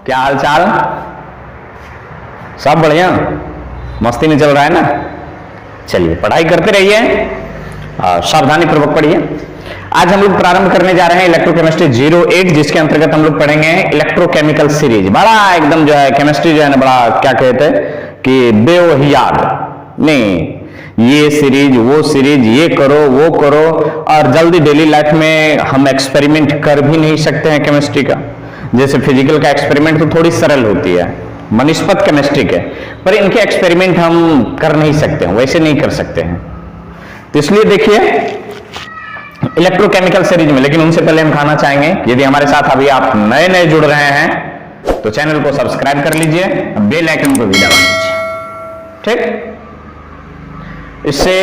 क्या हाल चाल? सब बढ़िया, मस्ती में चल रहा है ना? चलिए पढ़ाई करते रहिए, सावधानी पूर्वक पढ़िए। आज हम लोग प्रारंभ करने जा रहे हैं इलेक्ट्रोकेमिस्ट्री 08, जिसके अंतर्गत हम लोग पढ़ेंगे इलेक्ट्रोकेमिकल सीरीज। बड़ा एकदम जो है केमिस्ट्री जो है ना, बड़ा क्या कहते हैं कि बेवहियात नहीं, ये सीरीज वो सीरीज, ये करो वो करो, और जल्दी डेली लाइफ में हम एक्सपेरिमेंट कर भी नहीं सकते हैं केमिस्ट्री का। जैसे फिजिकल का एक्सपेरिमेंट तो थोड़ी सरल होती है, वनस्पत केमिस्ट्री के, पर इनके एक्सपेरिमेंट हम कर नहीं सकते हैं, वैसे नहीं कर सकते हैं। तो इसलिए देखिए इलेक्ट्रोकेमिकल सीरीज में, लेकिन उनसे पहले हम कहना चाहेंगे यदि हमारे साथ अभी आप नए नए जुड़ रहे हैं तो चैनल को सब्सक्राइब कर लीजिए, बेल आइकन को भी दबा लीजिए, ठीक? इससे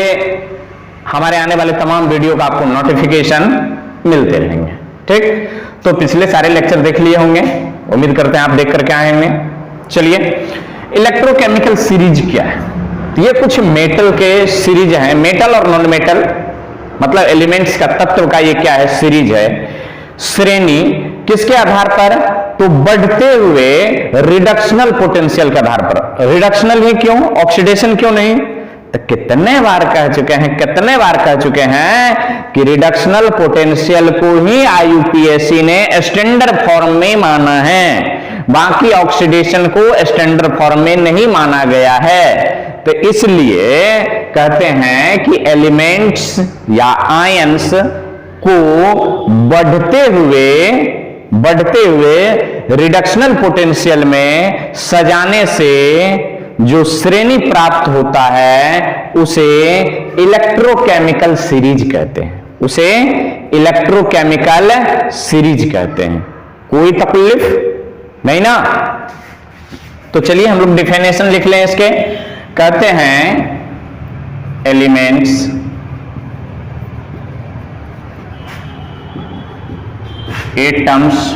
हमारे आने वाले तमाम वीडियो का आपको नोटिफिकेशन मिलते रहेंगे, ठीक? तो पिछले सारे लेक्चर देख लिए होंगे, उम्मीद करते हैं आप देख करके आए होंगे। चलिए, इलेक्ट्रोकेमिकल सीरीज क्या है? तो ये कुछ मेटल के सीरीज है, मेटल और नॉन मेटल मतलब एलिमेंट्स का, तत्व का ये क्या है? सीरीज है, श्रेणी। किसके आधार पर? तो बढ़ते हुए रिडक्शनल पोटेंशियल के आधार पर। रिडक्शनल ही क्यों, ऑक्सीडेशन क्यों नहीं? तो कितने बार कह चुके हैं कि रिडक्शनल पोटेंशियल को ही आईयूपीएसी ने स्टैंडर्ड फॉर्म में माना है, बाकी ऑक्सीडेशन को स्टैंडर्ड फॉर्म में नहीं माना गया है। तो इसलिए कहते हैं कि एलिमेंट्स या आयंस को बढ़ते हुए रिडक्शनल पोटेंशियल में सजाने से जो श्रेणी प्राप्त होता है उसे इलेक्ट्रोकेमिकल सीरीज कहते हैं, उसे इलेक्ट्रोकेमिकल सीरीज कहते हैं। कोई तकलीफ नहीं ना? तो चलिए हम लोग डिफिनेशन लिख लें इसके। कहते हैं एलिमेंट्स एटम्स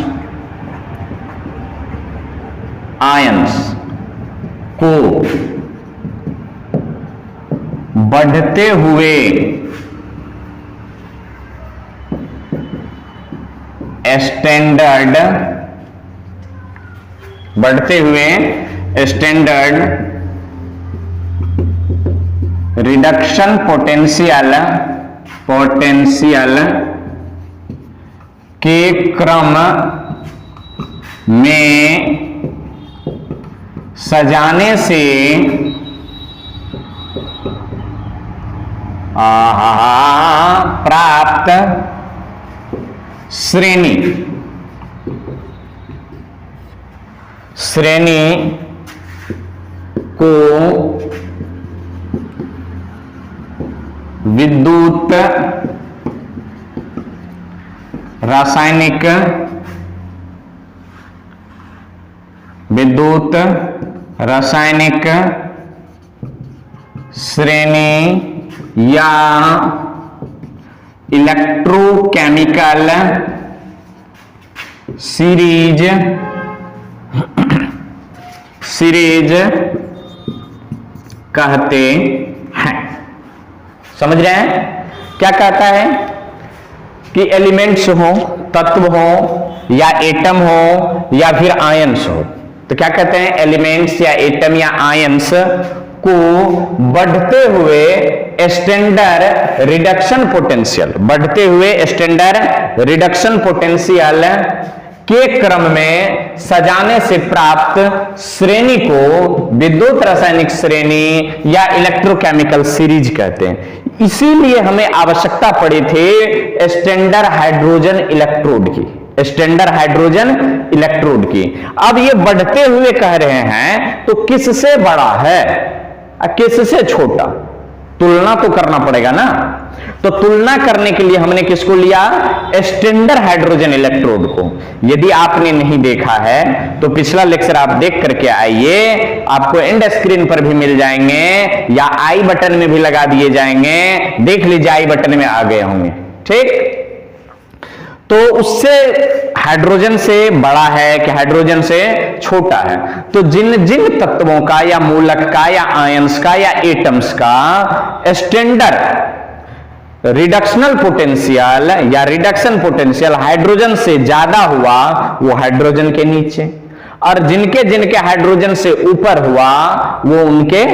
आयंस को बढ़ते हुए स्टैंडर्ड रिडक्शन पोटेंशियल के क्रम में सजाने से प्राप्त श्रेणी को विद्युत रासायनिक श्रेणी या इलेक्ट्रोकेमिकल सीरीज कहते हैं। समझ रहे हैं क्या कहता है? कि एलिमेंट्स हो, तत्व हो, या एटम हो, या फिर आयंस हो। तो क्या कहते हैं? एलिमेंट्स या एटम या आयंस को बढ़ते हुए स्टैंडर्ड रिडक्शन पोटेंशियल के क्रम में सजाने से प्राप्त श्रेणी को विद्युत रासायनिक श्रेणी या इलेक्ट्रोकेमिकल सीरीज कहते हैं। इसीलिए हमें आवश्यकता पड़ी थी स्टैंडर्ड हाइड्रोजन इलेक्ट्रोड की। अब ये बढ़ते हुए कह रहे हैं, तो किससे बड़ा है किससे छोटा? तुलना तो करना पड़ेगा ना। तो तुलना करने के लिए हमने किसको लिया? स्टैंडर्ड हाइड्रोजन इलेक्ट्रोड को। यदि आपने नहीं देखा है तो पिछला लेक्चर आप देख करके आइए, आपको एंड स्क्रीन पर भी मिल जाएंगे या आई बटन में भी लगा दिए जाएंगे, देख लीजिए, आई बटन में आ गए होंगे, ठीक? तो उससे हाइड्रोजन से बड़ा है कि हाइड्रोजन से छोटा है? तो जिन जिन तत्वों का या मूलक का या आयंस का या एटम्स का स्टैंडर्ड रिडक्शनल पोटेंशियल या रिडक्शन पोटेंशियल हाइड्रोजन से ज्यादा हुआ, वो हाइड्रोजन के नीचे, और जिनके जिनके हाइड्रोजन से ऊपर हुआ वो उनके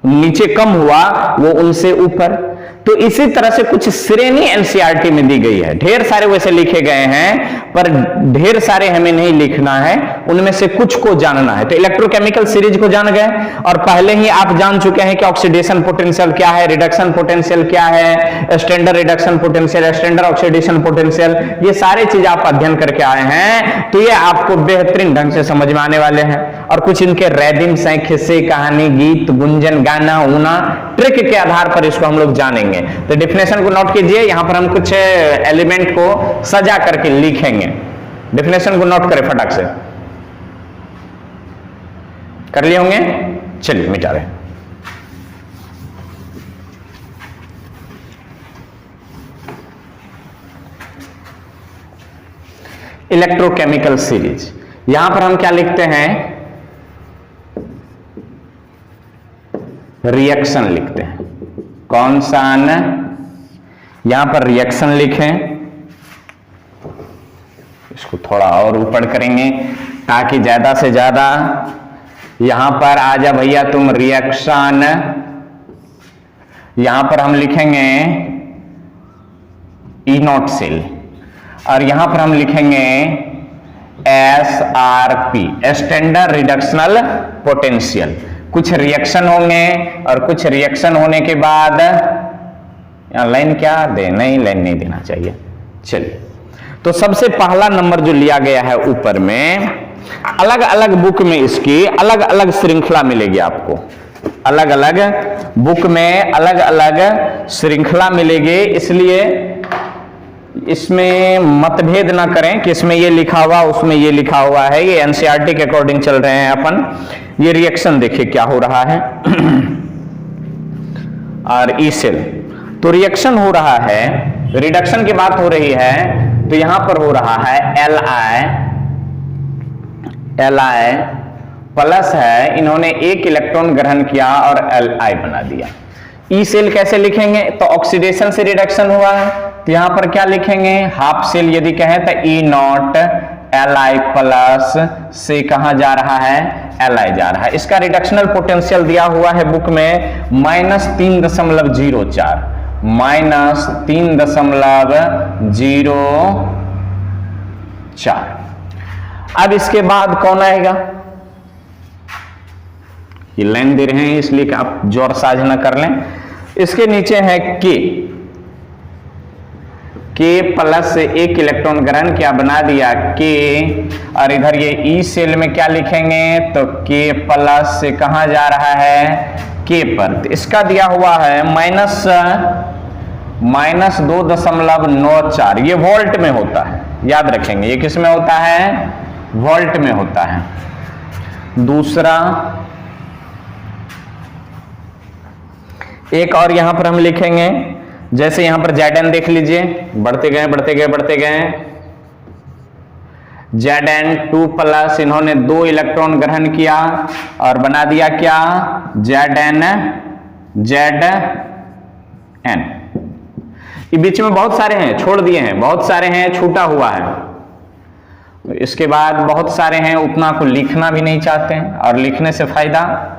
नीचे कम हुआ, वो उनसे ऊपर। तो इसी तरह से कुछ श्रेणी एनसीईआरटी में दी गई है। ढेर सारे वैसे लिखे गए हैं, पर ढेर सारे हमें नहीं लिखना है, उनमें से कुछ को जानना है। तो इलेक्ट्रोकेमिकल सीरीज को जान गए, और पहले ही आप जान चुके हैं कि ऑक्सीडेशन पोटेंशियल क्या है, रिडक्शन पोटेंशियल क्या है, standard reduction potential, standard oxidation potential, ये सारे चीज आप अध्ययन करके आए हैं। तो ये आपको बेहतरीन ढंग से समझ में आने वाले हैं। और कुछ इनके रैदिम्स हैं, किस्से, कहानी, गीत, गुंजन, गाना, ऊना, ट्रिक के आधार पर इसको हम लोग जानेंगे। तो डेफिनेशन को नोट कीजिए, यहां पर हम कुछ एलिमेंट को सजा करके लिखेंगे। डेफिनेशन को नोट करें फटाक से, कर लिए होंगे। चलिए मिटा रहे। इलेक्ट्रोकेमिकल सीरीज, यहां पर हम क्या लिखते हैं, रिएक्शन लिखते हैं। कौन सा न, यहां पर रिएक्शन लिखें, इसको थोड़ा और ऊपर करेंगे ताकि ज्यादा से ज्यादा यहां पर आ जा भैया तुम रिएक्शन। यहां पर हम लिखेंगे ई नॉट सेल, और यहां पर हम लिखेंगे SRP, स्टैंडर्ड रिडक्शनल पोटेंशियल। कुछ रिएक्शन होंगे और कुछ रिएक्शन होने के बाद, यहां लाइन क्या दे, नहीं लाइन नहीं देना चाहिए। चलिए, तो सबसे पहला नंबर जो लिया गया है ऊपर में, अलग अलग बुक में इसकी अलग अलग श्रृंखला मिलेगी आपको। अलग अलग बुक में अलग अलग श्रृंखला मिलेगी, इसलिए इसमें मतभेद ना करें कि इसमें ये लिखा हुआ उसमें ये लिखा हुआ है। ये एनसीईआरटी के अकॉर्डिंग चल रहे हैं अपन। ये रिएक्शन देखिए क्या हो रहा है और ई सेल, तो रिएक्शन हो रहा है, रिडक्शन की बात हो रही है, तो यहां पर हो रहा है Li प्लस है, इन्होंने एक इलेक्ट्रॉन ग्रहण किया और Li बना दिया। ई सेल कैसे लिखेंगे, तो ऑक्सीडेशन से रिडक्शन हुआ है, तो यहां पर क्या लिखेंगे, हाफ सेल यदि कहें तो ई नॉट Li प्लस से कहां जा रहा है, Li जा रहा है। इसका रिडक्शनल पोटेंशियल दिया हुआ है बुक में -3.04, -3.04। अब इसके बाद कौन आएगा, ये लाइन दे रहे हैं इसलिए कि आप जोर साझ न कर लें। इसके नीचे है के प्लस से एक इलेक्ट्रॉन ग्रहण किया, बना दिया के, और इधर ये ई सेल में क्या लिखेंगे, तो के प्लस से कहां जा रहा है, के पर। तो इसका दिया हुआ है -2.94, ये वोल्ट में होता है, याद रखेंगे। ये किस में होता है, वोल्ट में होता है। दूसरा एक और यहां पर हम लिखेंगे, जैसे यहां पर Zn देख लीजिए, बढ़ते गए बढ़ते गए बढ़ते गए, Zn2 प्लस, इन्होंने 2 इलेक्ट्रॉन ग्रहण किया और बना दिया क्या, Zn। ये बीच में बहुत सारे हैं, छोड़ दिए हैं, बहुत सारे हैं, छूटा हुआ है। इसके बाद बहुत सारे हैं, उतना को लिखना भी नहीं चाहते हैं, और लिखने से फायदा,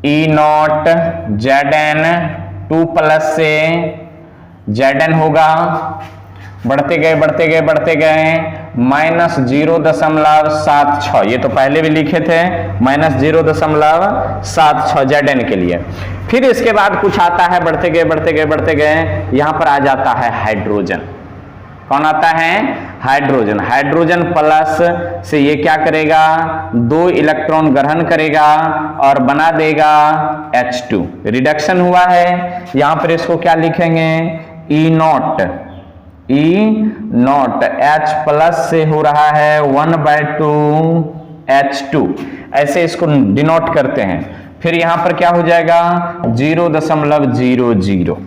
ई नॉट Zn2 प्लस से Zn होगा, बढ़ते गए बढ़ते गए बढ़ते गए, -0.76, ये तो पहले भी लिखे थे, -0.76 Zn के लिए। फिर इसके बाद कुछ आता है, बढ़ते गए बढ़ते गए बढ़ते गए, यहां पर आ जाता है हाइड्रोजन। कौन आता है, हाइड्रोजन। हाइड्रोजन प्लस से ये क्या करेगा, 2 इलेक्ट्रॉन ग्रहण करेगा और बना देगा H2, रिडक्शन हुआ है। यहां पर इसको क्या लिखेंगे, ई नॉट H प्लस से हो रहा है 1/2 H2, ऐसे इसको डिनोट करते हैं। फिर यहां पर क्या हो जाएगा, 0.00,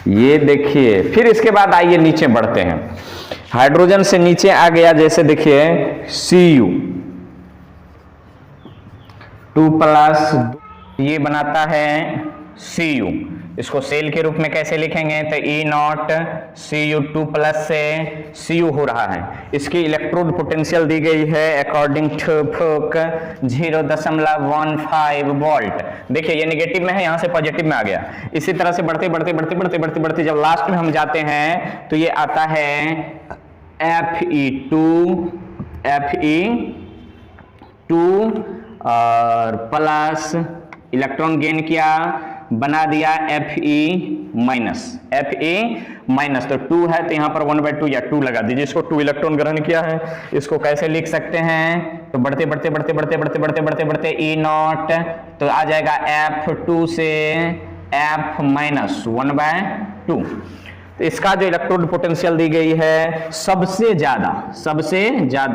ये देखिए। फिर इसके बाद आइए नीचे बढ़ते हैं, हाइड्रोजन से नीचे आ गया, जैसे देखिए Cu2 प्लस, ये बनाता है Cu, इसको सेल के रूप में कैसे लिखेंगे? तो E नॉट Cu2 प्लस से Cu हो रहा है। इसकी इलेक्ट्रोड पोटेंशियल दी गई है अकॉर्डिंग टू बुक 0.15 वोल्ट। देखिए ये नेगेटिव में है, यहां से पॉजिटिव में आ गया। इसी तरह से बढ़ते बढ़ते बढ़ते बढ़ते बढ़ते बढ़ते जब लास्ट में हम जाते हैं तो ये आता है Fe2 और प्लस इलेक्ट्रॉन गेन किया, बना दिया Fe माइनस। तो 2 है तो यहां पर 1/2 या 2 लगा दीजिए। इसको 2 इलेक्ट्रॉन ग्रहण किया है। इसको कैसे लिख सकते हैं? तो बढ़ते बढ़ते बढ़ते बढ़ते बढ़ते बढ़ते बढ़ते बढ़ते E नॉट तो आ जाएगा F2 से F माइनस 1/2। तो इसका जो इलेक्ट्रोड पोटेंशियल दी गई है सबसे ज्यादा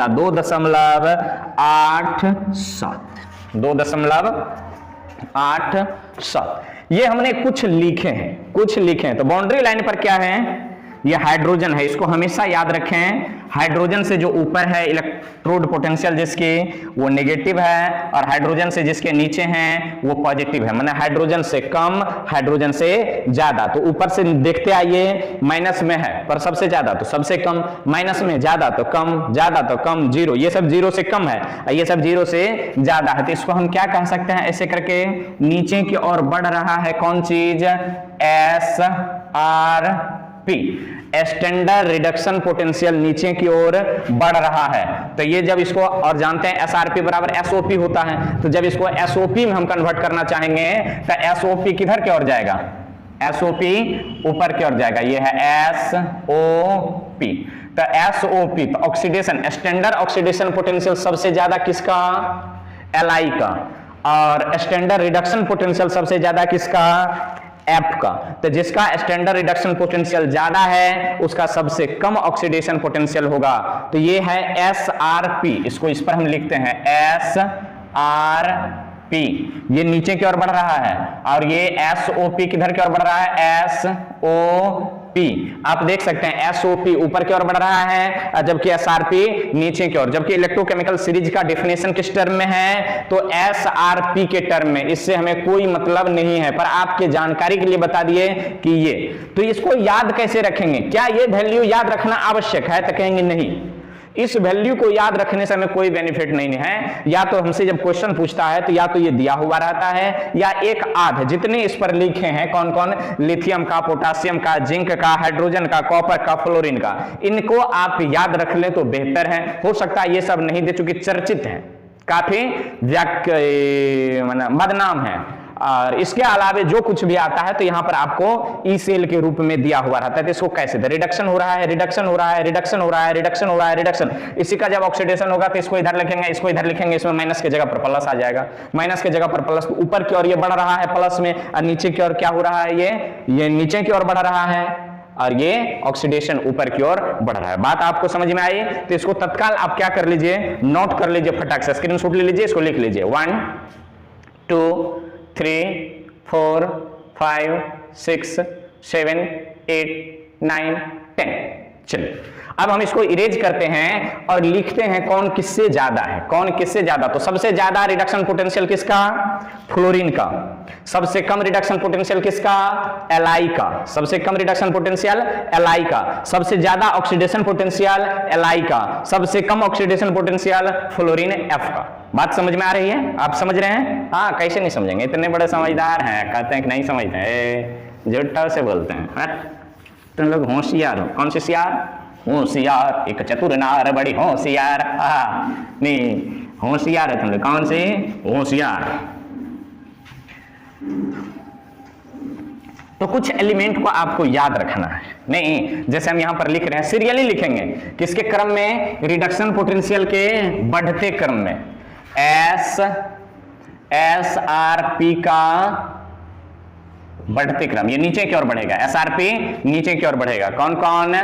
2.87 ये हमने कुछ लिखे हैं। तो बाउंड्री लाइन पर क्या है? ये हाइड्रोजन है, इसको हमेशा याद रखें। हाइड्रोजन से जो ऊपर है इलेक्ट्रोड पोटेंशियल जिसकी वो नेगेटिव है, और हाइड्रोजन से जिसके नीचे हैं वो पॉजिटिव है। माने हाइड्रोजन से कम, हाइड्रोजन से ज्यादा। तो ऊपर से देखते आइए, माइनस में है पर सबसे ज्यादा तो सबसे कम, माइनस में ज्यादा तो कम, जीरो, ये सब जीरो से कम है, ये सब जीरो से ज्यादा है। तो इसको हम क्या कह सकते हैं? ऐसे करके नीचे की ओर बढ़ रहा है कौन चीज? SRP, स्टैंडर्ड रिडक्शन पोटेंशियल नीचे की ओर बढ़ रहा है। तो ये जब इसको, और जानते हैं SRP बराबर SOP होता है, तो जब इसको SOP में हम कन्वर्ट करना चाहेंगे तो SOP किधर की ओर जाएगा? SOP ऊपर की ओर जाएगा। ये है SOP। तो SOP तो ऑक्सीडेशन, स्टैंडर्ड ऑक्सीडेशन पोटेंशियल सबसे ज्यादा किसका? Li का। और स्टैंडर्ड रिडक्शन पोटेंशियल सबसे ज्यादा किसका? F का। तो जिसका स्टैंडर्ड रिडक्शन पोटेंशियल ज्यादा है उसका सबसे कम ऑक्सीडेशन पोटेंशियल होगा। तो ये है SRP, इसको इस पर हम लिखते हैं SRP। ये नीचे की ओर बढ़ रहा है, और ये SOP किधर की ओर बढ़ रहा है? SOP। आप देख सकते हैं SOP ऊपर की ओर बढ़ रहा है, जबकि SRP नीचे की ओर। जबकि इलेक्ट्रोकेमिकल सीरीज का डेफिनेशन किस टर्म में है? तो SRP के टर्म में। इससे हमें कोई मतलब नहीं है, पर आपके जानकारी के लिए बता दिए कि ये। तो इसको याद कैसे रखेंगे? क्या ये वैल्यू याद रखना आवश्यक है? तो कहेंगे नहीं, इस वैल्यू को याद रखने से हमें कोई बेनिफिट नहीं है। या तो हमसे जब क्वेश्चन पूछता है तो या तो ये दिया हुआ रहता है, या एक आध जितने इस पर लिखे हैं कौन कौन, लिथियम का, पोटासियम का, जिंक का, हाइड्रोजन का, कॉपर का, फ्लोरीन का, इनको आप याद रख लें तो बेहतर है। हो सकता है ये सब नहीं दे, चूंकि चर्चित है, काफी बदनाम है। और इसके अलावे जो कुछ भी आता है तो यहां पर आपको ई सेल के रूप में दिया हुआ रहता है। तो इसको कैसे दे? रिडक्शन हो रहा है, रिडक्शन हो रहा है, रिडक्शन हो रहा है, रिडक्शन हो रहा है, रिडक्शन। इसी का जब ऑक्सीडेशन होगा तो इसको इधर लिखेंगे, इसको इधर लिखेंगे, इसमें माइनस की जगह पर प्लस आ जाएगा, माइनस की जगह पर प्लस। तो ऊपर की ओर ये बढ़ रहा है प्लस में, और नीचे की ओर क्या हो रहा है? ये नीचे की ओर बढ़ रहा है, और ये ऑक्सीडेशन ऊपर की ओर बढ़ रहा है। बात आपको समझ में आई? तो इसको तत्काल आप क्या कर लीजिए, नोट कर लीजिए, फटाक से स्क्रीनशॉट ले लीजिए, इसको लिख लीजिए। 1 2 3 4 5 6 7 8 9 10। चलिए अब हम इसको इरेज करते हैं और लिखते हैं कौन किससे ज्यादा है, कौन किससे ज्यादा। तो सबसे ज्यादा रिडक्शन पोटेंशियल किसका? फ्लोरीन का। सबसे कम रिडक्शन पोटेंशियल किसका? Li का। सबसे कम रिडक्शन पोटेंशियल Li का। सबसे ज्यादा ऑक्सीडेशन पोटेंशियल Li का। सबसे कम ऑक्सीडेशन पोटेंशियल फ्लोरीन F का। बात समझ में आ रही है? आप समझ रहे हैं? हाँ, कैसे नहीं समझेंगे, इतने बड़े समझदार हैं, कहते हैं कि नहीं समझते हैं, झूठा से बोलते हैं। तुम लोग होशियार हो। कौन से होशियार? होशियार, एक चतुर नार बड़ी होशियार। नहीं, होशियार है तुम लोग। कौन से? होशियार। तो कुछ एलिमेंट को आपको याद रखना है। नहीं, जैसे हम यहां पर लिख रहे हैं, सीरियली लिखेंगे, किसके क्रम में? रिडक्शन पोटेंशियल के बढ़ते क्रम में। SRP का बढ़ते क्रम, ये नीचे की ओर बढ़ेगा। SRP नीचे की ओर बढ़ेगा। कौन कौन?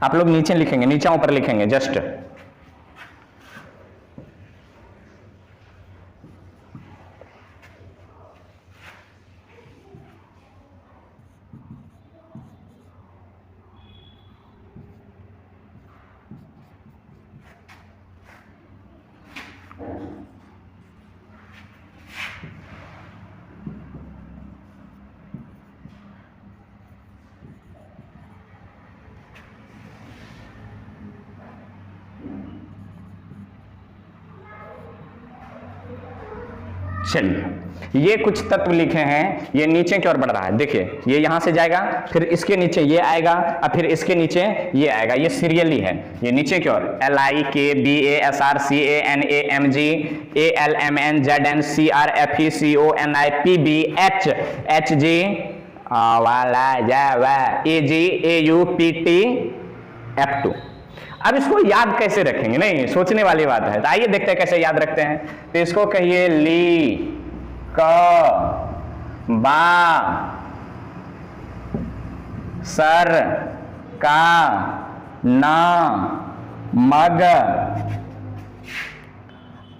आप लोग नीचे लिखेंगे, नीचे ऊपर लिखेंगे जस्ट। चलिए ये कुछ तत्व लिखे हैं, ये नीचे की ओर बढ़ रहा है। देखिए ये यहां से जाएगा, फिर इसके नीचे ये आएगा और फिर इसके नीचे ये आएगा, ये सीरियली है। ये नीचे की ओर LIKBASRCANAMG ALMNZNCRFECONIPBH HG AGAUPT F2। अब इसको याद कैसे रखेंगे, नहीं सोचने वाली बात है। तो आइए देखते हैं कैसे याद रखते हैं। तो इसको कहिए ली क बा सर का ना मग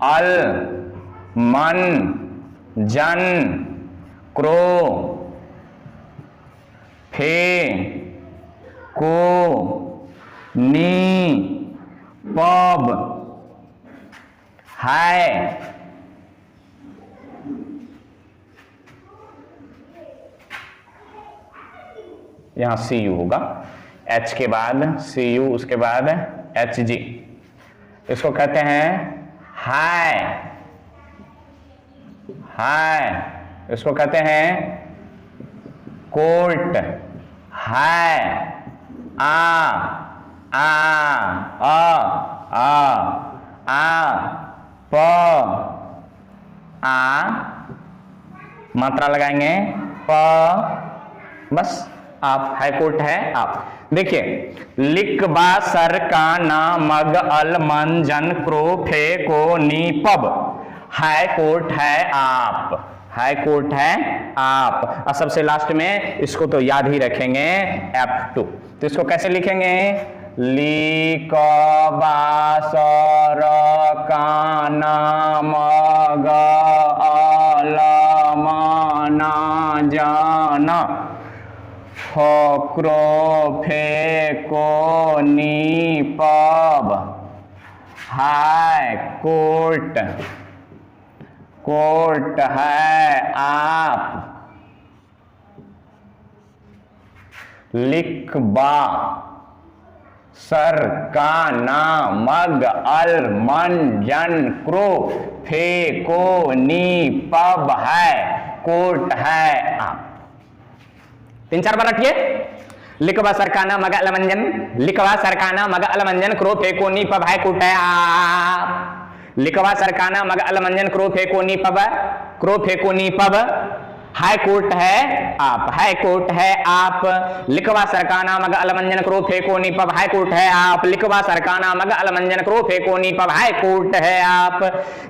अल मन जन क्रो फे को नी पब है। यहां CU होगा, H के बाद CU, उसके बाद HG। इसको कहते हैं हाय, हाय। इसको कहते हैं कोर्ट, हाय आ आ प आ, मात्रा लगाएंगे प, बस आप, हाई कोर्ट है आप। देखिए लिख बा सर का ना मग अल मन जन क्रो फे को नी पब, हाई कोर्ट है आप, हाई कोर्ट है आप। और सबसे लास्ट में इसको तो याद ही रखेंगे F2। तो इसको कैसे लिखेंगे, लिख बा सर का ना मग अल मन जन क्रो फे को नी पब, हाई कोर्ट, कोर्ट है आप। लिख बा सर का ना मग अल मन जन क्रो फे को नी पब है कोर्ट है आप। 3-4 बार रखिए। लिखवा सरकाना मग अलमंजन, लिखवा सरकाना मग अलमंजन क्रो फे को नी पब है कोर्ट है आप। लिखवा सरकाना मग अलमंजन क्रो फे को नी पब, क्रो फे को नी पब, हाई कोर्ट है आप, हाई कोर्ट है आप। लिखवा सरकाना मग अलमंजन क्रो फे को नी पब, हाई कोर्ट है आप। लिखवा सरकाना मग अलमंजन क्रो फे को नी पब, हाई कोर्ट है आप।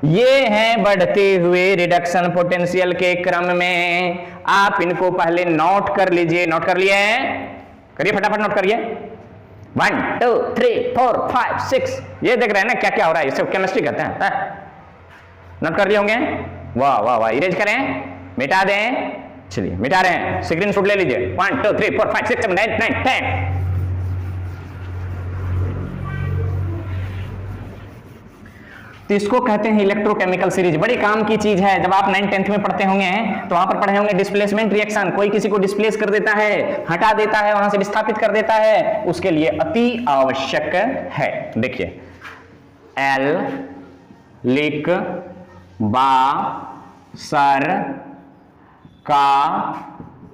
ये हैं बढ़ते हुए रिडक्शन पोटेंशियल के क्रम में। आप इनको पहले नोट कर लीजिए। नोट कर लिए? करिए फटाफट नोट करिए। 1 2 3 4 5 6। ये देख रहे हैं ना क्या क्या हो रहा है, इसे केमिस्ट्री कहते हैं। नोट कर लिए होंगे? वाह वाह वाह। इरेज करें, मिटा दें। चलिए मिटा रहे हैं, स्क्रीन शॉट ले लीजिए। 1 2 3 4 5 6 7 8 9 10। तो इसको कहते हैं इलेक्ट्रोकेमिकल सीरीज। बड़ी काम की चीज है। जब आप 9th 10th में पढ़ते होंगे तो वहां पर पढ़े होंगे डिस्प्लेसमेंट रिएक्शन। कोई किसी को डिस्प्लेस कर देता है, हटा देता है, वहां से विस्थापित कर देता है, उसके लिए अति आवश्यक है। देखिए एल लिख बा सर का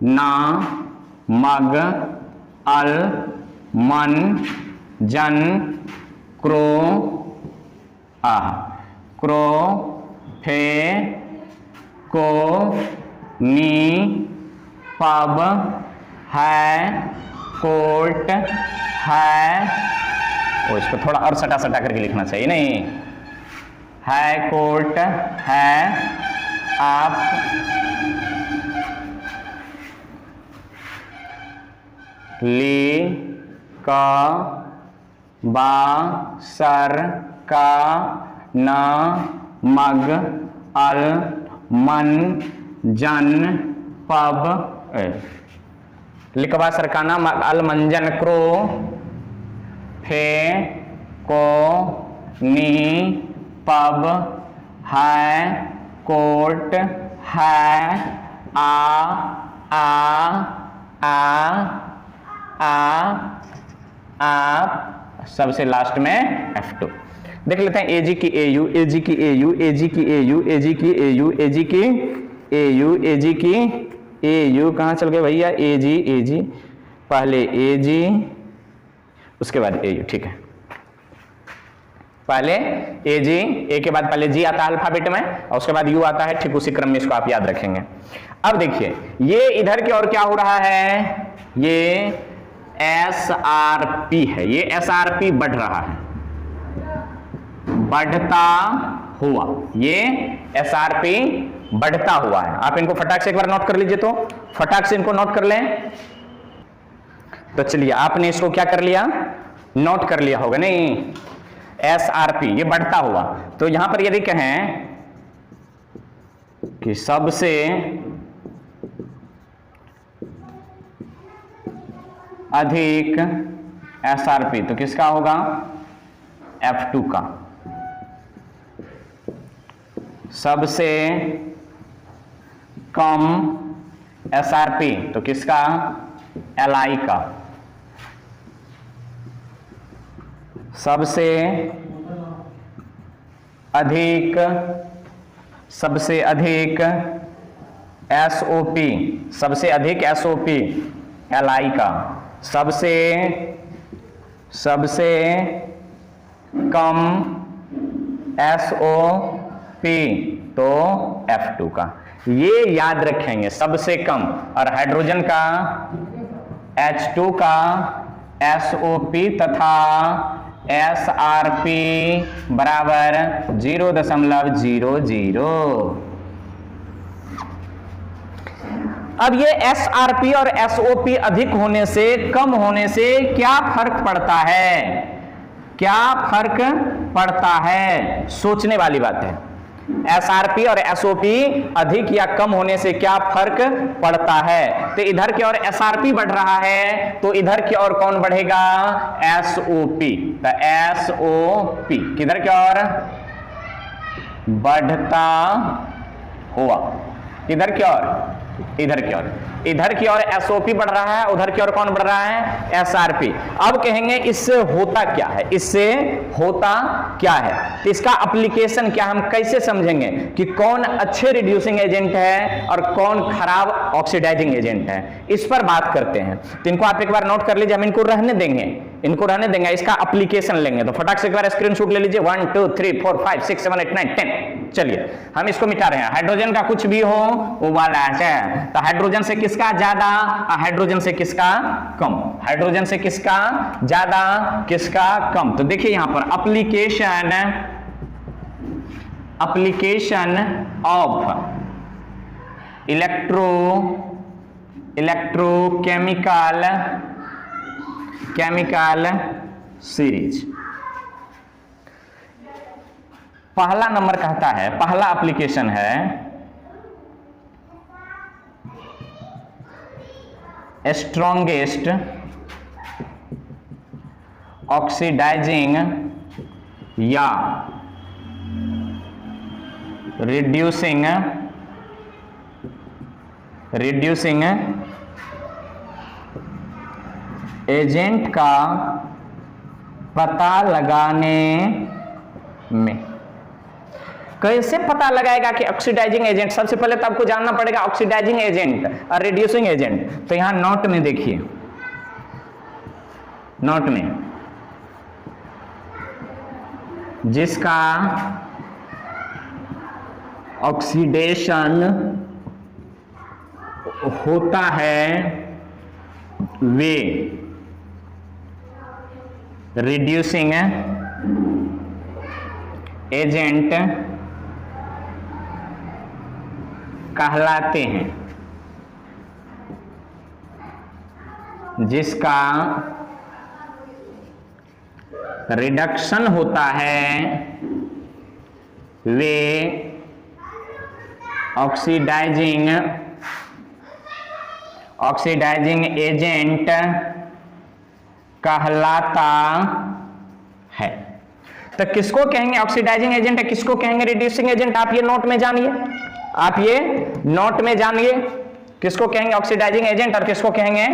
ना मग अल मन जन क्रो आ क्रो फे को नी पब है कोर्ट है। ओ, इसको थोड़ा और सटा सटा करके लिखना चाहिए, नहीं है कोर्ट है आप। ली का बा सर का ना मग अल मन जन पब, लिखवा सरकाना मग अल मंजन क्रो फे को नी पब है कोर्ट है आ आ आ आप। सबसे लास्ट में F2। देख लेते हैं एजी की एयू, एजी की एयू, एजी की एयू, एजी की एयू, एजी की एयू, एजी की एयू, कहां चल गए भैया, एजी, एजी, पहले एजी उसके बाद एयू, ठीक है, पहले एजी, ए के बाद पहले जी आता है अल्फाबेट में और उसके बाद यू आता है, ठीक उसी क्रम में इसको आप याद रखेंगे। अब देखिए ये इधर की ओर क्या हो रहा है, ये SRP है, ये SRP बढ़ रहा है, बढ़ता हुआ, ये SRP बढ़ता हुआ है। आप इनको फटाक से एक बार नोट कर लीजिए, तो फटाक से इनको नोट कर लें। तो चलिए आपने इसको क्या कर लिया, नोट कर लिया होगा नहीं, SRP ये बढ़ता हुआ। तो यहां पर यदि कहें कि सबसे अधिक SRP तो किसका होगा, F2 का, सबसे कम SRP तो किसका, LI का, सबसे अधिक SOP, सबसे अधिक SOP LI का, सबसे कम SOP तो F2 का, ये याद रखेंगे, सबसे कम। और हाइड्रोजन का H2 का SOP तथा SRP बराबर 0.00। अब ये SRP और SOP अधिक होने से कम होने से क्या फर्क पड़ता है, क्या फर्क पड़ता है, सोचने वाली बात है। SRP और SOP अधिक या कम होने से क्या फर्क पड़ता है, तो इधर की ओर SRP बढ़ रहा है तो इधर की ओर कौन बढ़ेगा, SOP। तो SOP किधर की ओर बढ़ता हुआ, किधर की ओर, इधर की ओर, इधर की ओर SOP बढ़ रहा है, उधर की ओर कौन बढ़ रहा है, SRP। अब कहेंगे इससे होता क्या है, इससे होता क्या है, तो इसका एप्लीकेशन क्या, हम कैसे समझेंगे कि कौन अच्छे रिड्यूसिंग एजेंट है और कौन खराब ऑक्सीडाइजिंग एजेंट है, इस पर बात करते हैं। तो इनको आप एक बार नोट कर लीजिए, हम इनको रहने देंगे, इनको रहने देंगे, इसका एप्लीकेशन लेंगे। तो फटाक से एक बार स्क्रीनशॉट ले लीजिए, 1 2 3 4 5 6 7 8 9 10। चलिए हम इसको मिटा रहे हैं, हाइड्रोजन का कुछ भी हो वो वाला है, तो हाइड्रोजन से किसका ज्यादा, हाइड्रोजन से किसका कम, हाइड्रोजन से किसका ज्यादा, किसका कम। तो देखिए यहां पर एप्लीकेशन ऑफ इलेक्ट्रोकेमिकल सीरीज, पहला नंबर कहता है, पहला एप्लीकेशन है स्ट्रॉन्गेस्ट ऑक्सीडाइजिंग या रिड्यूसिंग एजेंट का पता लगाने में। कैसे पता लगाएगा कि ऑक्सीडाइजिंग एजेंट, सबसे पहले तो आपको जानना पड़ेगा ऑक्सीडाइजिंग एजेंट और रिड्यूसिंग एजेंट। तो यहां नोट में देखिए, नोट में जिसका ऑक्सीडेशन होता है वे रिड्यूसिंग एजेंट कहलाते हैं, जिसका रिडक्शन होता है वे ऑक्सीडाइजिंग एजेंट कहलाता है। तो किसको कहेंगे ऑक्सीडाइजिंग एजेंट है, किसको कहेंगे रिड्यूसिंग एजेंट, आप ये नोट में जानिए, आप ये नोट में जानिए, किसको कहेंगे ऑक्सीडाइजिंग एजेंट और किसको कहेंगे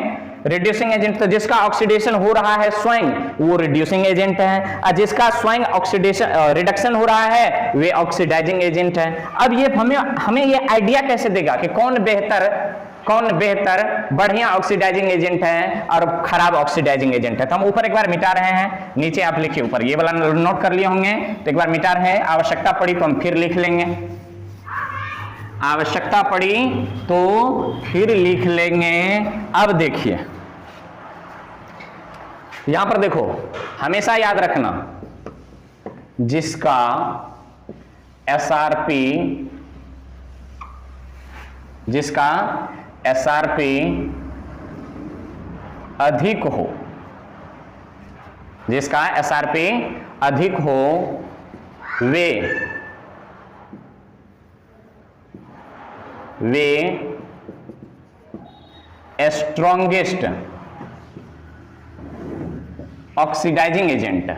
रिड्यूसिंग एजेंट, तो जिसका ऑक्सीडेशन हो रहा है स्वयं वो रिड्यूसिंग एजेंट है, और जिसका स्वयं ऑक्सीडेशन रिडक्शन हो रहा है वे ऑक्सीडाइजिंग एजेंट है। अब ये हमें ये आइडिया कैसे देगा कि कौन बेहतर बढ़िया ऑक्सीडाइजिंग एजेंट है और खराब ऑक्सीडाइजिंग एजेंट है? तो हम ऊपर एक बार मिटा रहे हैं, नीचे आप लिखिए ऊपर, ये वाला नोट कर लिए होंगे, तो एक बार मिटा रहे हैं, आवश्यकता पड़ी तो हम फिर लिख लेंगे, आवश्यकता पड़ी तो फिर लिख लेंगे। अब देखिए यहां पर देखो, हमेशा याद रखना जिसका एसआरपी अधिक हो, जिसका एसआरपी अधिक हो वे स्ट्रॉन्गेस्ट ऑक्सीडाइजिंग एजेंट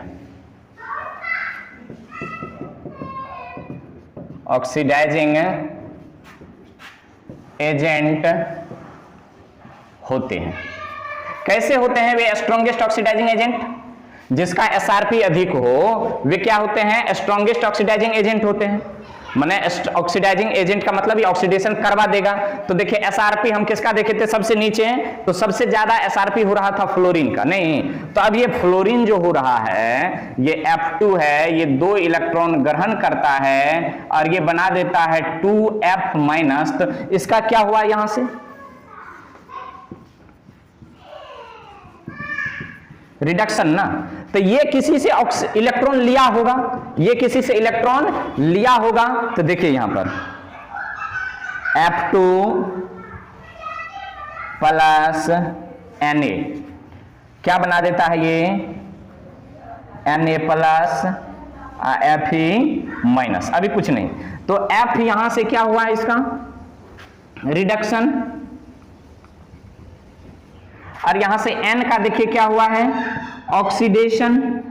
होते हैं। कैसे होते हैं वे स्ट्रॉन्गेस्ट ऑक्सीडाइजिंग एजेंट? जिसका एसआरपी अधिक हो वे क्या होते हैं? स्ट्रॉन्गेस्ट ऑक्सीडाइजिंग एजेंट होते हैं। माने ऑक्सीडाइजिंग एजेंट का मतलब ये ऑक्सीडेशन करवा देगा। तो देखिए एसआरपी हम किसका देखे थे? सबसे नीचे, तो सबसे ज्यादा एसआरपी हो रहा था फ्लोरीन का, नहीं, तो अब ये फ्लोरीन जो हो रहा है ये F2 है, ये 2 इलेक्ट्रॉन ग्रहण करता है और ये बना देता है 2F-, तो इसका क्या हुआ यहां से? रिडक्शन ना। तो ये किसी से इलेक्ट्रॉन लिया होगा, ये किसी से इलेक्ट्रॉन लिया होगा, तो देखिए यहां पर F2 प्लस Na क्या बना देता है? ये Na प्लस Fe-, अभी कुछ नहीं, तो F यहां से क्या हुआ है इसका? रिडक्शन, और यहां से N का देखिए क्या हुआ है? ऑक्सीडेशन।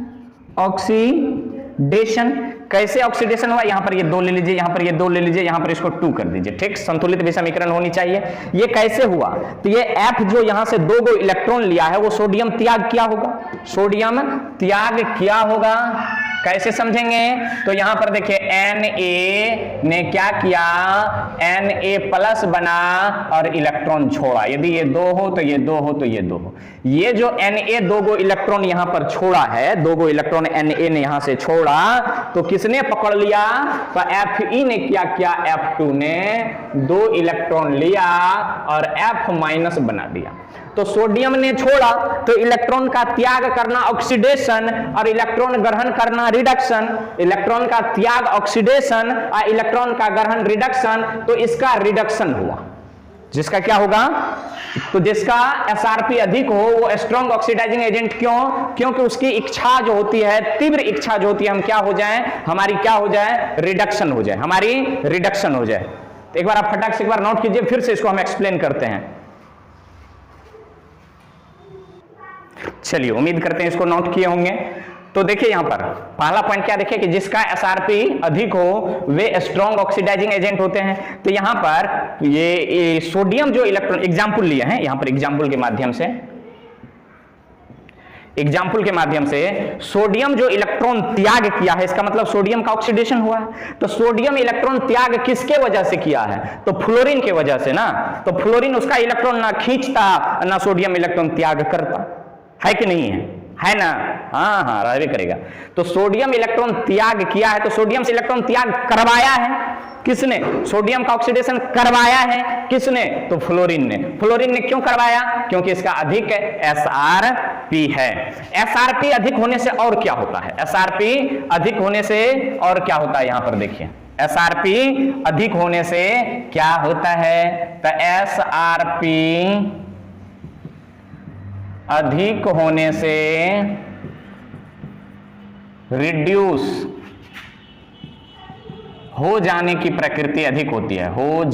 कैसे ऑक्सीडेशन हुआ? यहां पर ये 2 ले लीजिए, यहां पर ये 2 ले लीजिए, यहां पर इसको 2 कर दीजिए, ठीक, संतुलित विषमीकरण होनी चाहिए। ये कैसे हुआ? तो ये F जो यहां से 2 गो इलेक्ट्रॉन लिया है वो सोडियम त्याग किया होगा, सोडियम त्याग किया होगा। कैसे समझेंगे? तो यहां पर देखिए Na ने क्या किया? Na+ बना और इलेक्ट्रॉन छोड़ा। यदि ये 2 हो तो ये 2 हो तो ये 2 हो। ये जो Na 2 गो इलेक्ट्रॉन यहां पर छोड़ा है, 2 गो इलेक्ट्रॉन Na ने यहां से छोड़ा, तो किसने पकड़ लिया? तो Fe ने क्या किया? F2 ने 2 इलेक्ट्रॉन लिया और F- बना दिया। तो सोडियम ने छोड़ा तो इलेक्ट्रॉन का त्याग करना ऑक्सीडेशन और इलेक्ट्रॉन ग्रहण करना रिडक्शन, इलेक्ट्रॉन का त्याग ऑक्सीडेशन और इलेक्ट्रॉन का ग्रहण रिडक्शन, तो इसका रिडक्शन हुआ। जिसका क्या होगा? तो जिसका एसआरपी अधिक हो वो स्ट्रॉन्ग ऑक्सीडाइजिंग एजेंट। क्यों? क्योंकि उसकी इच्छा जो होती है, तीव्र इच्छा जो होती है, हम क्या हो जाए? हमारी क्या हो जाए? रिडक्शन हो जाए, हमारी रिडक्शन हो जाए। तो एक बार आप फटाक से एक बार नोट कीजिए, फिर से इसको हम एक्सप्लेन करते हैं। चलिए, उम्मीद करते हैं इसको नोट किए होंगे। तो देखिए यहां पर पहला पॉइंट क्या देखिए कि जिसका एसआरपी अधिक हो वे स्ट्रॉन्ग ऑक्सीडाइजिंग एजेंट होते हैं। तो यहां पर ये सोडियम जो इलेक्ट्रॉन, एग्जाम्पल लिए हैं यहां पर, एग्जाम्पल के माध्यम से सोडियम जो इलेक्ट्रॉन त्याग किया है, इसका मतलब सोडियम का ऑक्सीडेशन हुआ है। तो सोडियम इलेक्ट्रॉन त्याग किसके वजह से किया है? तो फ्लोरीन के वजह से ना। तो फ्लोरीन उसका इलेक्ट्रॉन ना खींचता ना सोडियम इलेक्ट्रॉन त्याग करता, है कि नहीं है ना? हाँ, रहबे करेगा। तो सोडियम इलेक्ट्रॉन त्याग किया है, तो सोडियम से इलेक्ट्रॉन त्याग करवाया है किसने? सोडियम का ऑक्सीडेशन करवाया है किसने? तो फ्लोरीन ने। फ्लोरीन ने क्यों करवाया? क्योंकि इसका अधिक एसआरपी है। एसआरपी अधिक होने से और क्या होता है? एसआरपी अधिक होने से और क्या होता है? यहां पर देखिए, एसआरपी अधिक होने से क्या होता है? तो एसआरपी अधिक होने से रिड्यूस हो जाने की प्रकृति अधिक होती है। हो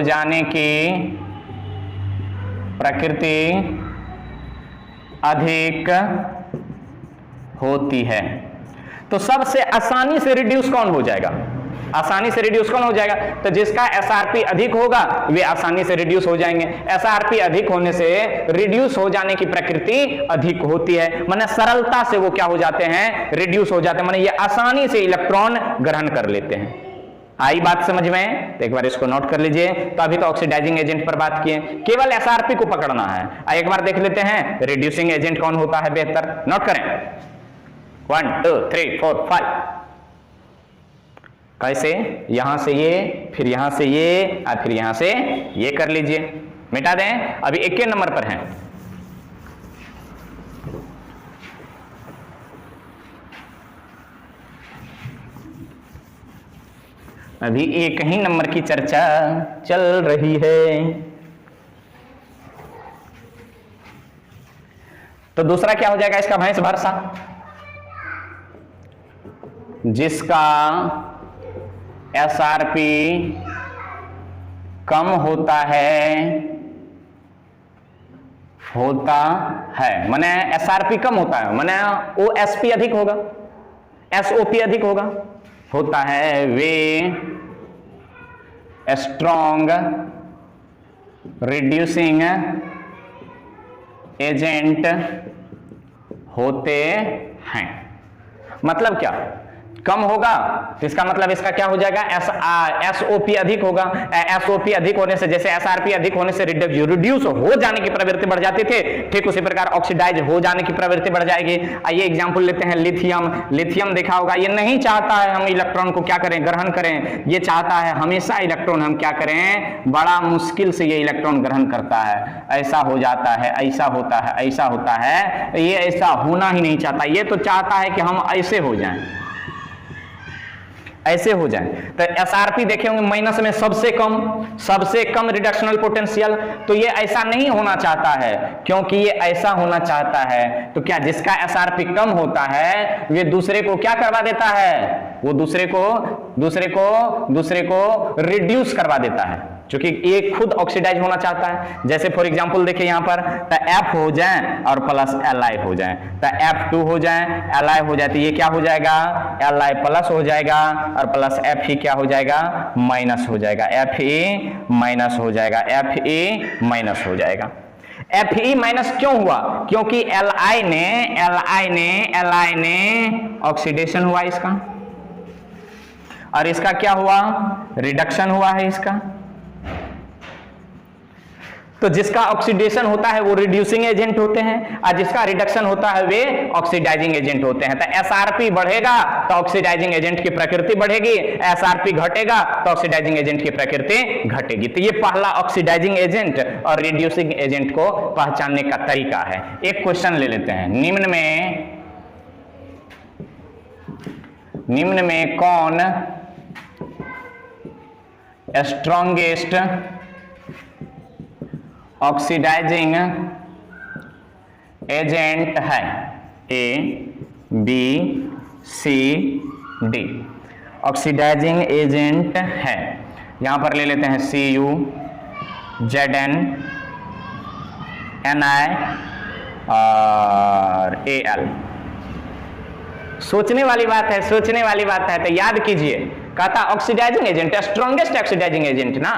जाने की प्रकृति अधिक होती है। तो सबसे आसानी से रिड्यूस कौन हो जाएगा? आसानी से रिड्यूस कौन हो जाएगा? तो जिसका एसआरपी अधिक होगा वे आसानी से रिड्यूस हो जाएंगे। एसआरपी अधिक होने से रिड्यूस हो जाने की प्रकृति अधिक होती है, माने सरलता से वो क्या हो जाते हैं? रिड्यूस हो जाते हैं, माने ये आसानी से इलेक्ट्रॉन ग्रहण कर लेते हैं। आई बात समझ में? तो एक बार इसको नोट कर लीजिए। तो अभी तो ऑक्सीडाइजिंग एजेंट पर बात किए, केवल एसआरपी को पकड़ना है। एक बार देख लेते हैं रिड्यूसिंग एजेंट कौन होता है बेहतर। नोट करें 1 2 3 4 5। कैसे? यहां से ये, फिर यहां से ये, और फिर यहां से ये कर लीजिए, मिटा दें। अभी 1 नंबर पर है। अभी एक ही नंबर की चर्चा चल रही है। तो दूसरा क्या हो जाएगा इसका भैंस भरसा? जिसका एसआरपी कम होता है माने एसआरपी कम होता है माने ओएसपी अधिक होगा, एसओपी अधिक होता है, वे स्ट्रॉन्ग रिड्यूसिंग एजेंट होते हैं। मतलब क्या? कम होगा तो इसका मतलब इसका क्या हो जाएगा? एसओपी अधिक होगा। एसओपी अधिक होने से, जैसे एसआरपी अधिक होने से रिड्यूस हो जाने की प्रवृत्ति बढ़ जाती थे, ठीक उसी प्रकार ऑक्सीडाइज हो जाने की प्रवृत्ति बढ़ जाएगी। आइए एग्जांपल लेते हैं लिथियम। लिथियम देखा होगा, ये नहीं चाहता है हम इलेक्ट्रॉन को क्या करें? ग्रहण करें। ये चाहता है हमेशा इलेक्ट्रॉन हम क्या करें? बड़ा मुश्किल से ये इलेक्ट्रॉन ग्रहण करता है। ऐसा हो जाता है, ऐसा होता है, ऐसा होता है। ये ऐसा होना ही नहीं चाहता, ये तो चाहता है कि हम ऐसे हो जाएं, ऐसे हो जाए। तो एसआरपी देखे होंगे माइनस में सबसे कम रिडक्शनल पोटेंशियल। तो ये ऐसा नहीं होना चाहता है, क्योंकि ये ऐसा होना चाहता है तो क्या जिसका एसआरपी कम होता है वे दूसरे को क्या करवा देता है? वो दूसरे को रिड्यूस करवा देता है, क्योंकि ये खुद ऑक्सीडाइज होना चाहता है। जैसे फॉर एग्जांपल देखिए यहां पर, तो F हो जाए और प्लस Li हो जाए, तो F2 हो जाए, Li हो जाए, तो ये क्या हो जाएगा? Li प्लस हो जाएगा और प्लस Fe क्या हो जाएगा? माइनस हो जाएगा। Fe माइनस हो जाएगा, Fe माइनस हो जाएगा। Fe माइनस क्यों हुआ? क्योंकि Li ने ऑक्सीडेशन हुआ इसका, और इसका क्या हुआ? रिडक्शन हुआ है इसका। तो जिसका ऑक्सीडेशन होता है वो रिड्यूसिंग एजेंट होते हैं, और जिसका रिडक्शन होता है वे ऑक्सीडाइजिंग एजेंट होते हैं। तो एसआरपी बढ़ेगा तो ऑक्सीडाइजिंग एजेंट की प्रकृति बढ़ेगी, एसआरपी घटेगा तो ऑक्सीडाइजिंग एजेंट की प्रकृति घटेगी। तो ये पहला ऑक्सीडाइजिंग एजेंट और रिड्यूसिंग एजेंट को पहचानने का तरीका है। एक क्वेश्चन ले लेते हैं। निम्न में कौन स्ट्रॉन्गेस्ट ऑक्सीडाइजिंग एजेंट है? ए, b, c, D. Oxidising agent है, यहां पर ले लेते हैं Cu, Zn, Ni और Al। सोचने वाली बात है, तो याद कीजिए, कहता oxidising agent, strongest oxidising agent ना।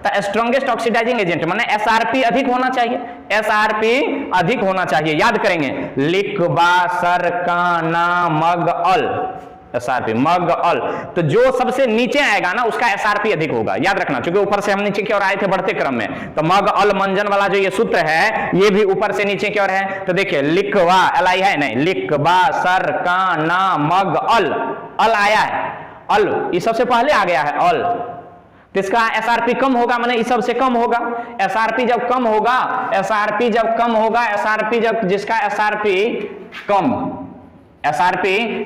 तो स्ट्रॉन्गेस्ट ऑक्सीडाइजिंग एजेंट माने एसआरपी अधिक होना चाहिए, एसआरपी अधिक होना चाहिए। याद करेंगे, लिखबा सरकाना मग अल, एसआरपी मग अल। तो जो सबसे नीचे आएगा ना उसका एसआरपी अधिक होगा, याद रखना, क्योंकि ऊपर से हम नीचे की ओर आए थे बढ़ते क्रम में। तो मग अल मंजन वाला जो ये सूत्र है ये भी ऊपर से नीचे की ओर है। तो देखिए लिखवा एल है नहीं, लिखबा सरकाना मग अल, अल आया है, अल ये सबसे पहले आ गया है अल। तो इसका एसआरपी कम होगा, माने इस सबसे कम होगा। एसआरपी जब कम होगा, एसआरपी जब जिसका एसआरपी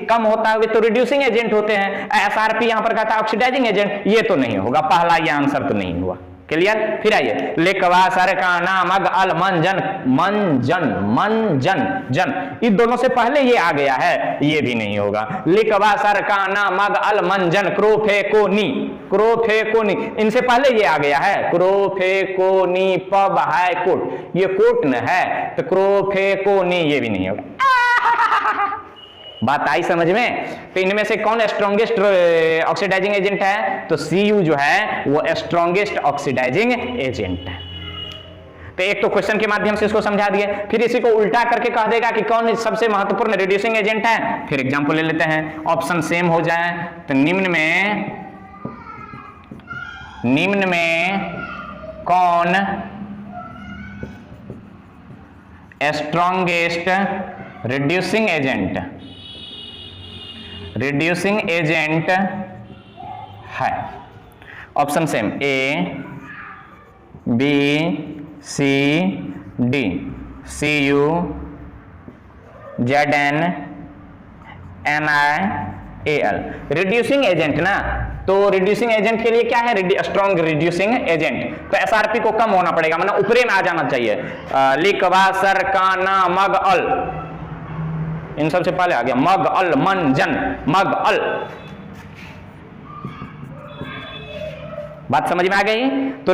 कम होता है वे तो रिड्यूसिंग एजेंट होते हैं। एसआरपी यहां पर कहता है ऑक्सीडाइजिंग एजेंट, ये तो नहीं होगा, पहला ये आंसर तो नहीं हुआ। क्लियर? फिर आइए, लिखवा सरकाना मग अल मंजन, जन इन दोनों से पहले ये आ गया है, ये भी नहीं होगा। लिखवा सरकाना मग अल मंजन क्रोफेकोनी, इनसे पहले ये आ गया है, क्रोफेकोनी पब है कोट, ये कोट न है, तो क्रोफेकोनी ये भी नहीं होगा। बात आई समझ में? तो इनमें से कौन स्ट्रॉन्गेस्ट ऑक्सीडाइजिंग एजेंट है? तो Cu जो है वो स्ट्रॉन्गेस्ट ऑक्सीडाइजिंग एजेंट है। तो एक तो क्वेश्चन के माध्यम से इसको समझा दिए, फिर इसी को उल्टा करके कह देगा कि कौन सबसे महत्वपूर्ण रिड्यूसिंग एजेंट है। फिर एग्जांपल ले लेते हैं, ऑप्शन सेम हो जाए तो निम्न में कौन स्ट्रॉन्गेस्ट रिड्यूसिंग एजेंट है? Option same a, b, c, d, Cu, Zn, NiAl। Reducing agent ना, तो रिड्यूसिंग एजेंट के लिए क्या है? Strong reducing agent. तो एसआरपी को कम होना पड़ेगा, मतलब ऊपरे में आ जाना चाहिए। लिकवा, सर, काना, मग, अल, इन सबसे पहले आ गया मग, अल, मन, जन, मग, अल। बात समझ में आ गई? तो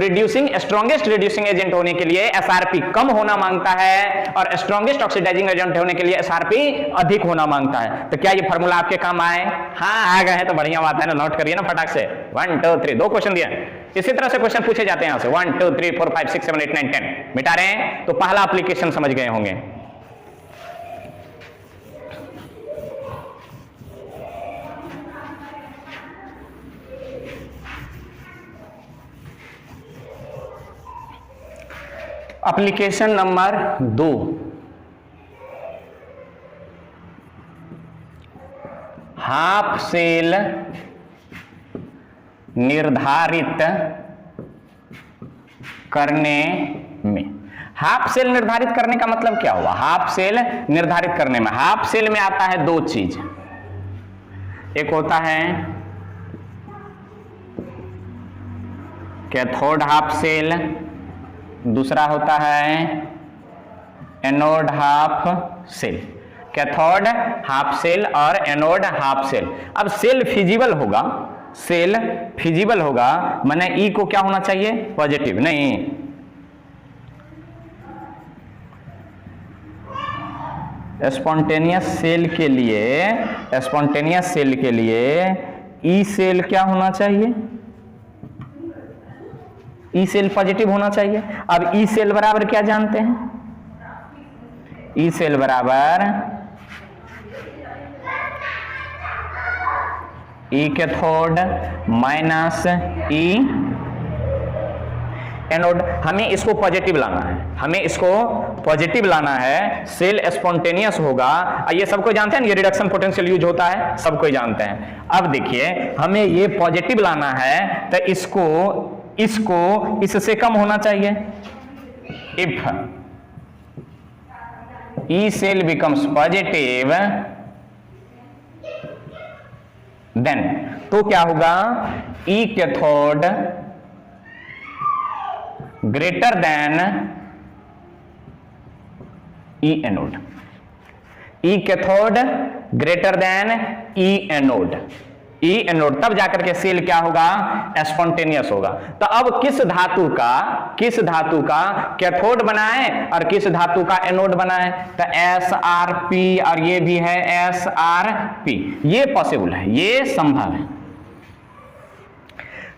स्ट्रॉन्गेस्ट रिड्यूसिंग एजेंट होने के लिए एसआरपी कम होना मांगता है, और स्ट्रॉन्गेस्ट ऑक्सीडाइजिंग एजेंट होने के लिए एसआरपी अधिक होना मांगता है। तो क्या ये फार्मूला आपके काम आए? हाँ आ गए हैं, तो बढ़िया बात है ना, नोट करिए ना फटाक से। 1 2 3 2 क्वेश्चन दिए, इसी तरह से क्वेश्चन पूछे जाते हैं यहां से। 1 2 3 4 5 6 7 8 9 10 मिटा रहे हैं, तो पहला एप्लीकेशन समझ गए होंगे। एप्लीकेशन नंबर 2, हाफ सेल निर्धारित करने में। हाफ सेल निर्धारित करने का मतलब क्या हुआ? हाफ सेल निर्धारित करने में, हाफ सेल में आता है दो चीज, एक होता है कैथोड हाफ सेल, दूसरा होता है anode half cell. Cathode half cell और एनोड हाफ सेल। अब सेल फिजिबल होगा, माने ई को क्या होना चाहिए? पॉजिटिव। नहीं, स्पॉन्टेनियस सेल के लिए ई सेल क्या होना चाहिए? ई सेल पॉजिटिव होना चाहिए। अब ई सेल बराबर क्या जानते हैं? ई सेल बराबर ई कैथोड माइनस ई एनोड। हमें इसको पॉजिटिव लाना है, सेल स्पॉन्टेनियस होगा। ये सबको जानते हैं, ये रिडक्शन पोटेंशियल यूज होता है, सबको जानते हैं। अब देखिए, हमें ये पॉजिटिव लाना है, तो इसको इससे कम होना चाहिए। If E cell becomes positive, then तो क्या होगा? E cathode greater than E anode. E cathode greater than E anode. E anode, तब जाकर के सेल क्या होगा? स्पॉन्टेनियस होगा। तो अब किस धातु का कैथोड बनाए और किस धातु का एनोड बनाए? तो SrP, और ये भी है SrP। ये पॉसिबल है, ये संभव है।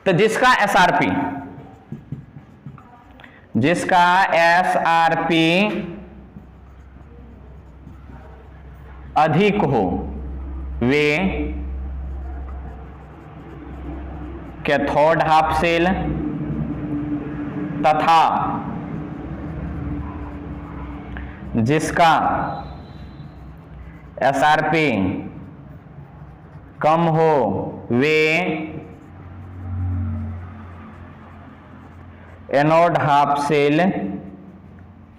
तो जिसका SrP अधिक हो वे कैथोड हाफ सेल तथा जिसका SrP कम हो वे एनोड हाफ सेल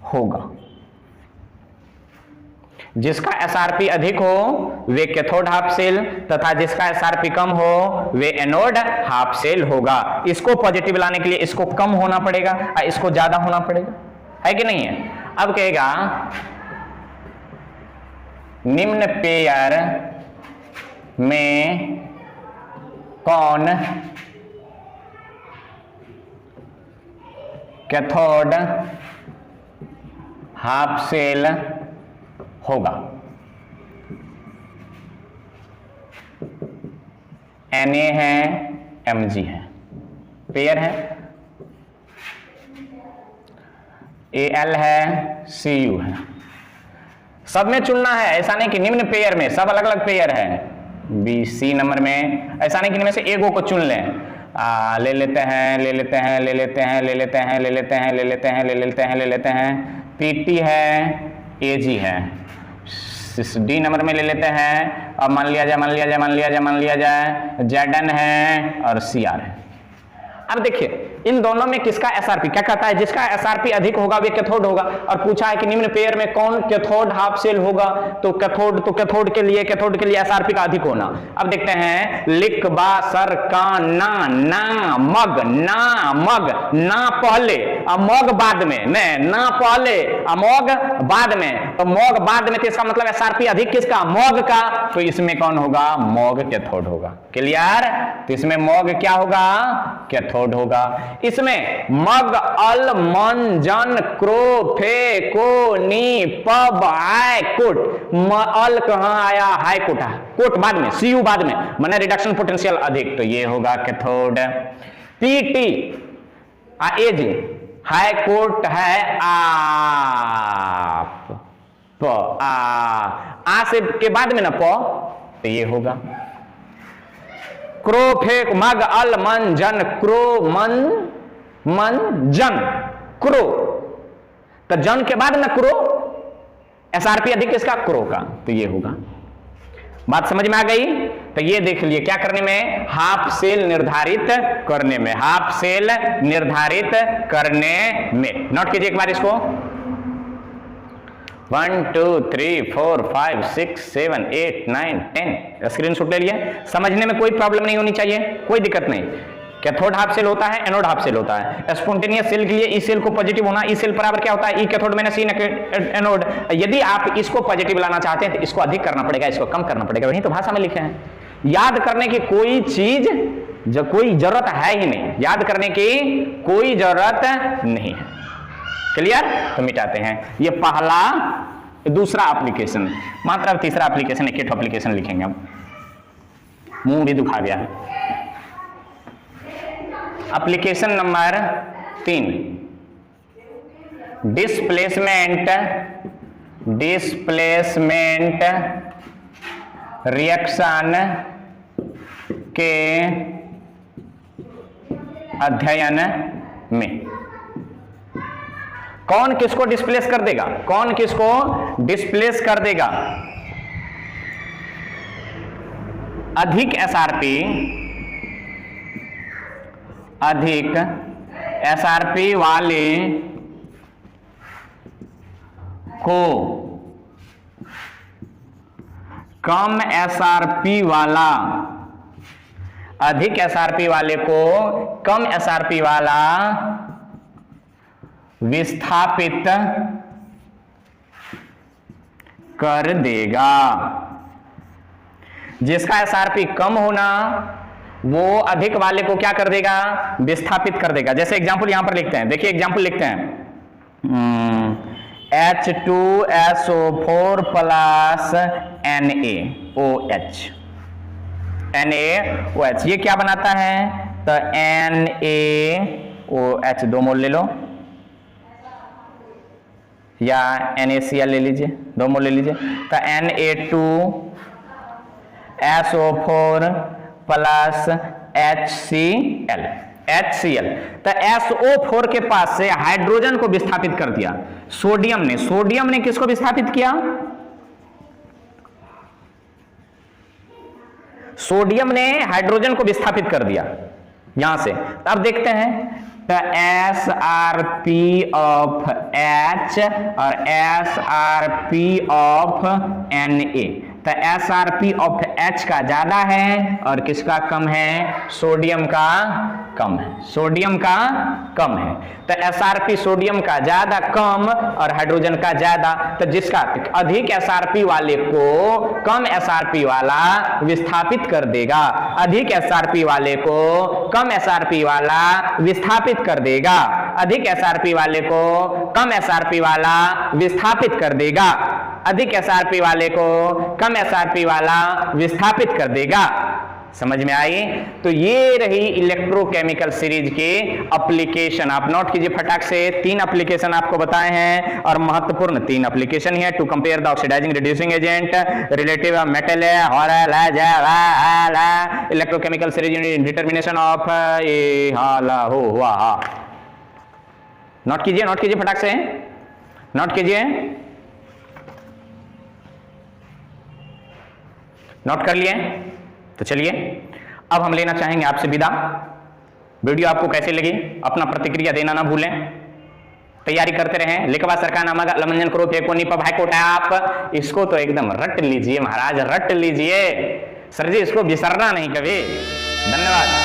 होगा। जिसका SrP अधिक हो वे कैथोड हाफ सेल तथा जिसका SrP कम हो वे एनोड हाफ सेल होगा। इसको पॉजिटिव लाने के लिए इसको कम होना पड़ेगा और इसको ज्यादा होना पड़ेगा, है कि नहीं है? अब कहेगा निम्न पेयर में कौन कैथोड हाफ सेल होगा? Na है, Mg है, पेयर है, Al है, Cu है। सब में चुनना है, ऐसा नहीं कि निम्न पेयर में, सब अलग अलग पेयर है। बी सी नंबर में ऐसा नहीं कि इनमें से एगो को चुन लें। ले लेते हैं, ले लेते हैं, ले लेते हैं, ले लेते हैं, ले लेते हैं, ले लेते हैं, ले लेते हैं, ले लेते हैं। पीटी है, एजी है, डी नंबर में ले लेते हैं। अब मान लिया जाए, मान लिया जाए, मान लिया जाए, मान लिया जाए जेडन है और सीआर है। अब देखिए इन दोनों में किसका एसआरपी, क्या कहता है, जिसका एसआरपी अधिक होगा वे कैथोड होगा। और पूछा है कि निम्न पेयर में कौन कैथोड हाफ सेल होगा, तो कैथोड के लिए एसआरपी का अधिक होना। अब देखते हैं, लिख बा सर का ना, ना मग, ना मग, ना पहले अमोग बाद में, ना पहले अमोग बाद में, तो मोग बाद में, तो इसका मतलब एसआरपी अधिक किसका, मोग का। तो इसमें कौन होगा, मोग कैथोड होगा। क्लियर, तो इसमें मोग क्या होगा, कैथोड होगा। इसमें मग अल मन जन क्रो फे को नी पब आय कुट, अल कहां आया, हाई कुट, कुट बाद में, सीयू बाद में, माने रिडक्शन पोटेंशियल अधिक, तो ये होगा cathode. PT as high coat है आप, प आ से के बाद में ना प, तो ये होगा। क्रो फेक मग अल मन जन क्रो मन, मन जन क्रो, तो जन के बाद ना क्रो, एसआरपी अधिक किसका, क्रो का, तो ये होगा। बात समझ में आ गई। तो ये देख लिए क्या करने में, हाफ सेल निर्धारित करने में, हाफ सेल निर्धारित करने में। नोट कीजिए एक बार इसको, 1 2 3 4 5 6 7 8 9 10 स्क्रीनशॉट ले लिए। समझने में कोई प्रॉब्लम नहीं होनी चाहिए, कोई दिक्कत नहीं। कैथोड हाफ सेल होता है, एनोड हाफ सेल होता है। स्पॉन्टेनियस सेल के लिए ई सेल को पॉजिटिव होना, ई सेल बराबर क्या होता है, ई कैथोड माइनस ई एनोड। यदि आप इसको पॉजिटिव लाना चाहते हैं तो इसको अधिक करना पड़ेगा, इसको कम करना पड़ेगा, वही तो भाषा में लिखे हैं। याद करने की कोई चीज कोई जरूरत है ही नहीं, याद करने की कोई जरूरत नहीं है। क्लियर, तो मिटाते हैं। ये पहला, दूसरा एप्लीकेशन, मात्र अब तीसरा एप्लीकेशन, एक एप्लीकेशन लिखेंगे। अब मुंह भी दुखा गया है। Application number 3, displacement, displacement reaction के अध्ययन में। कौन किसको डिस्प्लेस कर देगा, कौन किसको डिस्प्लेस कर देगा, अधिक एसआरपी, अधिक एसआरपी वाले को कम एसआरपी वाला, अधिक एसआरपी वाले को कम एसआरपी वाला विस्थापित कर देगा। जिसका एसआरपी कम होना वो अधिक वाले को क्या कर देगा, विस्थापित कर देगा। जैसे एग्जांपल यहां पर लिखते हैं, देखिए एग्जांपल लिखते हैं, H2SO4 प्लस NaOH, NaOH ये क्या बनाता है, तो NaOH 2 मोल ले लो, या NaCl ले लीजिए, 2 मोल ले लीजिए, तो Na2SO4 प्लस HCl, तो SO4 के पास से हाइड्रोजन को विस्थापित कर दिया सोडियम ने। सोडियम ने किसको विस्थापित किया, सोडियम ने हाइड्रोजन को विस्थापित कर दिया यहां से। तो अब देखते हैं, तो SRP ऑफ H और SRP ऑफ Na, तो SRP ऑफ H का ज्यादा है और किसका कम है, सोडियम का कम है, सोडियम का कम है। तो SRP सोडियम का ज्यादा कम और हाइड्रोजन का ज्यादा, तो जिसका अधिक SRP वाले को कम SRP वाला विस्थापित कर देगा, अधिक SRP वाले को कम SRP वाला विस्थापित कर देगा, अधिक SRP वाले को कम SRP वाला विस्थापित कर देगा, अधिक SRP वाले को कम SRP वाला विस्थापित कर देगा। समझ में आई? तो ये रही इलेक्ट्रोकेमिकल सीरीज के एप्लीकेशन। आप नोट कीजिए फटाक से, 3 एप्लीकेशन आपको बताए हैं और महत्वपूर्ण 3 एप्लीकेशन ही है। To compare the oxidising reducing agent, relative metal electrochemical series, determination of note कीजिए फटाक से, नोट कीजिए। नोट कर लिए? तो चलिए अब हम लेना चाहेंगे आपसे विदा। वीडियो आपको कैसे लगी अपना प्रतिक्रिया देना ना भूलें। तैयारी करते रहें। लिखवा सरकार नामक लमंजन करो फेंको नी पर भाई आप इसको तो एकदम रट लीजिए महाराज, रट लीजिए सर जी, इसको बिसरना नहीं कभी। धन्यवाद।